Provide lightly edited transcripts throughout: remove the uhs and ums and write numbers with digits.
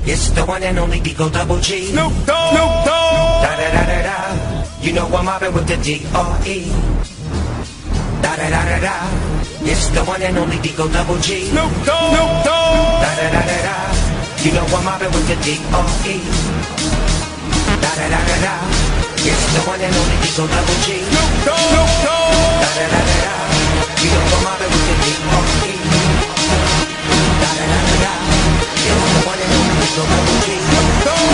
It's the one and only Digo Double G. Snoop Dogg. Snoop Dogg. Da da da da da. You know I'm mobbing with the D.R.E. Da da da da da. It's the one and only Digo Double G. Snoop Dogg. Snoop Dogg. Da da da da da. You know I'm mobbing with the D.R.E. Da da da da da. It's the one and only Digo Double G. Snoop Dogg. Snoop Dogg. Da da da da da. You know I'm mobbing with the D.R.E. Da da da da da. It's the one and only Digo Double G. Snoop Dogg.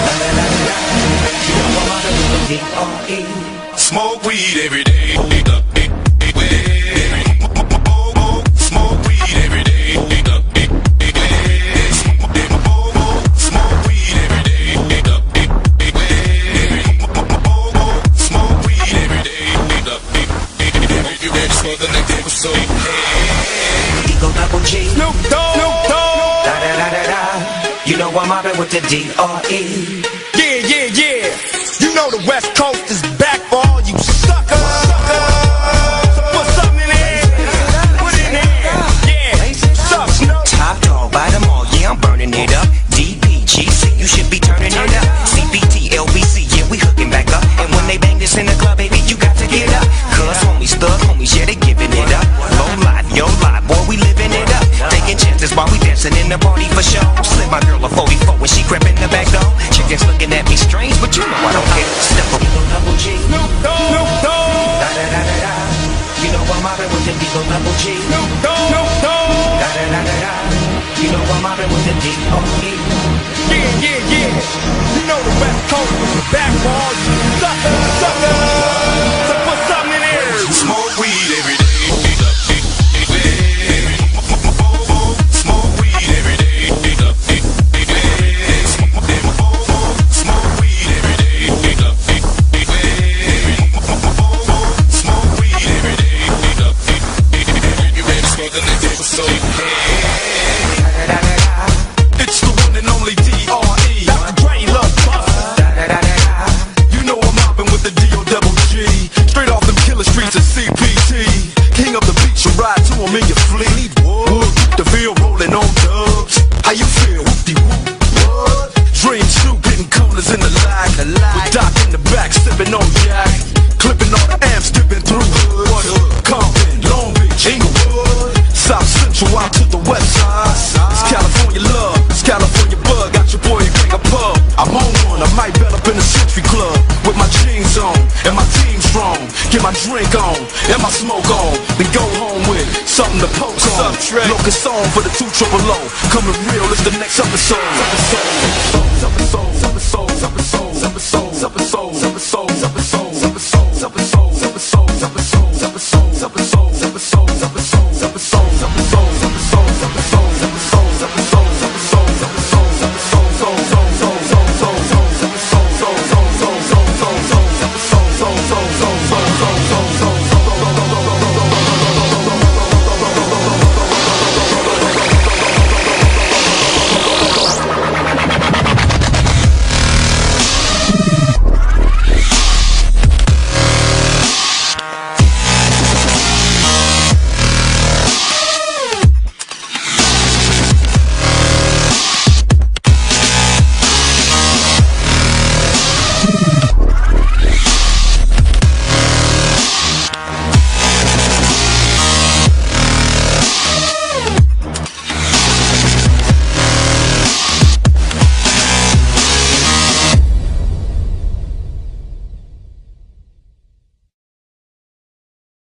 Da da da da da. You know I'm mobbing with the D.R.E. Smoke weed every day. Smoke weed every day. Smoke weed every day. Smoke weed every day. You ready for the next episode? Digo Double G. Snoop Dogg. Snoop Dogg. Da da da da da. You know I'm mobbing with the D.R.E. Yeah, yeah, yeah. You know the West Coast is back for all you suckers. So put something in there. Put it in there. Yeah. Suck, Snoop. Top dog by them all, yeah, I'm burning it up. DPGC, you should be turning it up. CPT, LBC, yeah, we hooking back up. And when they bang this in the club, baby, you got to get up. Cuz homies, thug homies, yeah, they giving it up. Low life, yo life, boy, we living it up. Taking chances while we dancing in the party for show. Slip my girl a 44 when she crept in the back door. Chickens looking at me strange, but you know I don't care. Step up, Digo Double G. Snoop Dogg. Snoop Dogg. Da da da da da. You know I'm mobbing with the Digo Double G. Snoop Dogg. Snoop Dogg. Da da da da da. You know I'm mobbing with the D.R.E. Yeah, yeah, yeah. You know the West Coast is back for all you suckers. So put something in there. Smoke weed every day. Smoke weed every day. Smoke weed every day. Smoke weed every day. You ready for the next episode? It's the one and only D.R.E. That's the Dre Love Buster. You know I'm mobbing with the D.O.G. Straight off them killer streets of CPT. King of the beach, you ride to him in your fleet. Wood, keep the field rolling on dubs. How you feel? Whoop-de-whoop. What? Dream Snoop hitting corners in the lag. With Doc in the back, sipping on Jack. Clipping all the amps, dipping through hoods. Compton, Long Beach, Inglewood. South Central out to the west side. It's California love, it's California bug. Got your boy Greg a pub. I'm on one, I might bet up in the Century Club. With my jeans on, and my team strong. Get my drink on, and my smoke on. Then go home with something to poke on. Locust song for the 2 triple O. Coming real, it's the next episode.